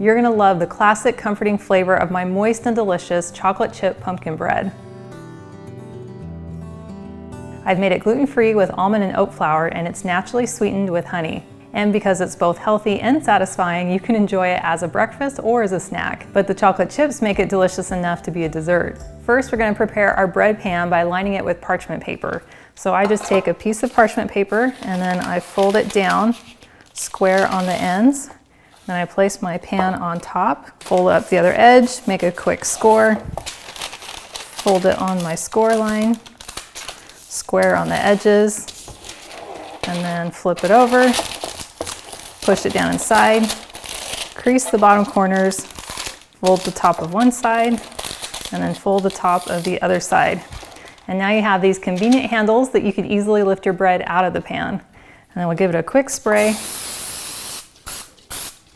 You're gonna love the classic comforting flavor of my moist and delicious chocolate chip pumpkin bread. I've made it gluten-free with almond and oat flour, and it's naturally sweetened with honey. And because it's both healthy and satisfying, you can enjoy it as a breakfast or as a snack. But the chocolate chips make it delicious enough to be a dessert. First, we're gonna prepare our bread pan by lining it with parchment paper. So I just take a piece of parchment paper and then I fold it down, square on the ends. Then I place my pan on top, fold up the other edge, make a quick score, fold it on my score line, square on the edges, and then flip it over, push it down inside, crease the bottom corners, fold the top of one side, and then fold the top of the other side. And now you have these convenient handles that you can easily lift your bread out of the pan. And then we'll give it a quick spray.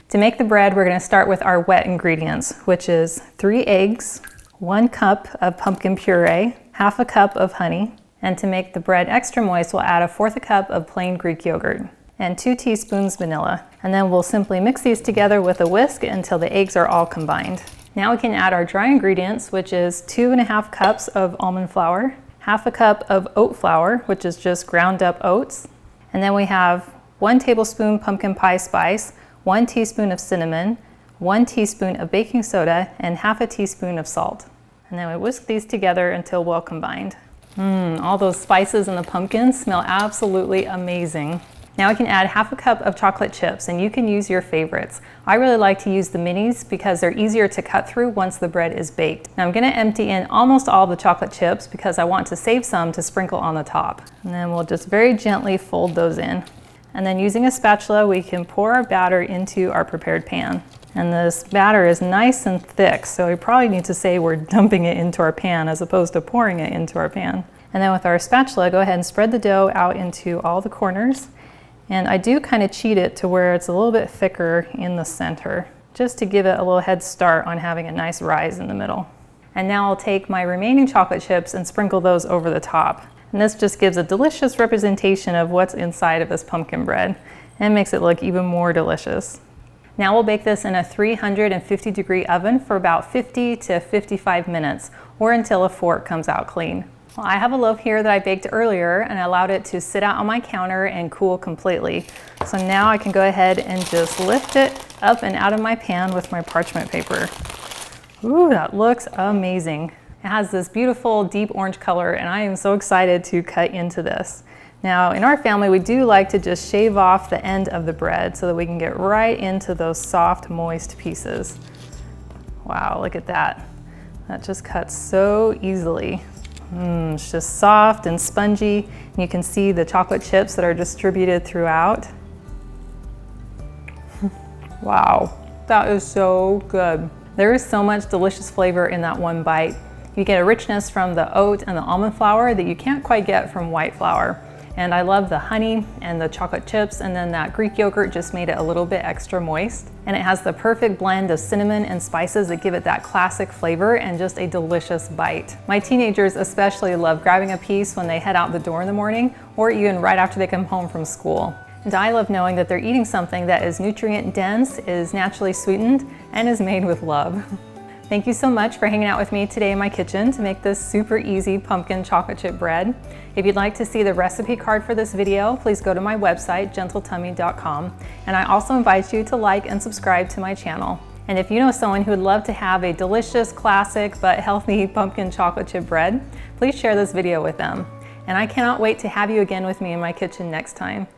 To make the bread, we're gonna start with our wet ingredients, which is 3 eggs, 1 cup of pumpkin puree, half a cup of honey, and to make the bread extra moist, we'll add 1/4 cup of plain Greek yogurt and 2 teaspoons vanilla. And then we'll simply mix these together with a whisk until the eggs are all combined. Now we can add our dry ingredients, which is 2½ cups of almond flour, half a cup of oat flour, which is just ground up oats. And then we have 1 tablespoon pumpkin pie spice, 1 teaspoon of cinnamon, 1 teaspoon of baking soda, and half a teaspoon of salt. And then we whisk these together until well combined. All those spices and the pumpkin smell absolutely amazing. Now we can add half a cup of chocolate chips, and you can use your favorites. I really like to use the minis because they're easier to cut through once the bread is baked. Now I'm gonna empty in almost all the chocolate chips because I want to save some to sprinkle on the top. And then we'll just very gently fold those in. And then using a spatula, we can pour our batter into our prepared pan. And this batter is nice and thick, so we probably need to say we're dumping it into our pan as opposed to pouring it into our pan. And then with our spatula, go ahead and spread the dough out into all the corners. And I do kind of cheat it to where it's a little bit thicker in the center, just to give it a little head start on having a nice rise in the middle. And now I'll take my remaining chocolate chips and sprinkle those over the top. And this just gives a delicious representation of what's inside of this pumpkin bread and makes it look even more delicious. Now we'll bake this in a 350-degree oven for about 50 to 55 minutes or until a fork comes out clean. Well, I have a loaf here that I baked earlier and I allowed it to sit out on my counter and cool completely. So now I can go ahead and just lift it up and out of my pan with my parchment paper. Ooh, that looks amazing. It has this beautiful deep orange color and I am so excited to cut into this. Now in our family, we do like to just shave off the end of the bread so that we can get right into those soft, moist pieces. Wow, look at that. That just cuts so easily. It's just soft and spongy. And you can see the chocolate chips that are distributed throughout. Wow, that is so good. There is so much delicious flavor in that one bite. You get a richness from the oat and the almond flour that you can't quite get from white flour. And I love the honey and the chocolate chips, and then that Greek yogurt just made it a little bit extra moist. And it has the perfect blend of cinnamon and spices that give it that classic flavor and just a delicious bite. My teenagers especially love grabbing a piece when they head out the door in the morning or even right after they come home from school. And I love knowing that they're eating something that is nutrient dense, is naturally sweetened, and is made with love. Thank you so much for hanging out with me today in my kitchen to make this super easy pumpkin chocolate chip bread. If you'd like to see the recipe card for this video, please go to my website, gentletummy.com. And I also invite you to like and subscribe to my channel. And if you know someone who would love to have a delicious, classic, but healthy pumpkin chocolate chip bread, please share this video with them. And I cannot wait to have you again with me in my kitchen next time.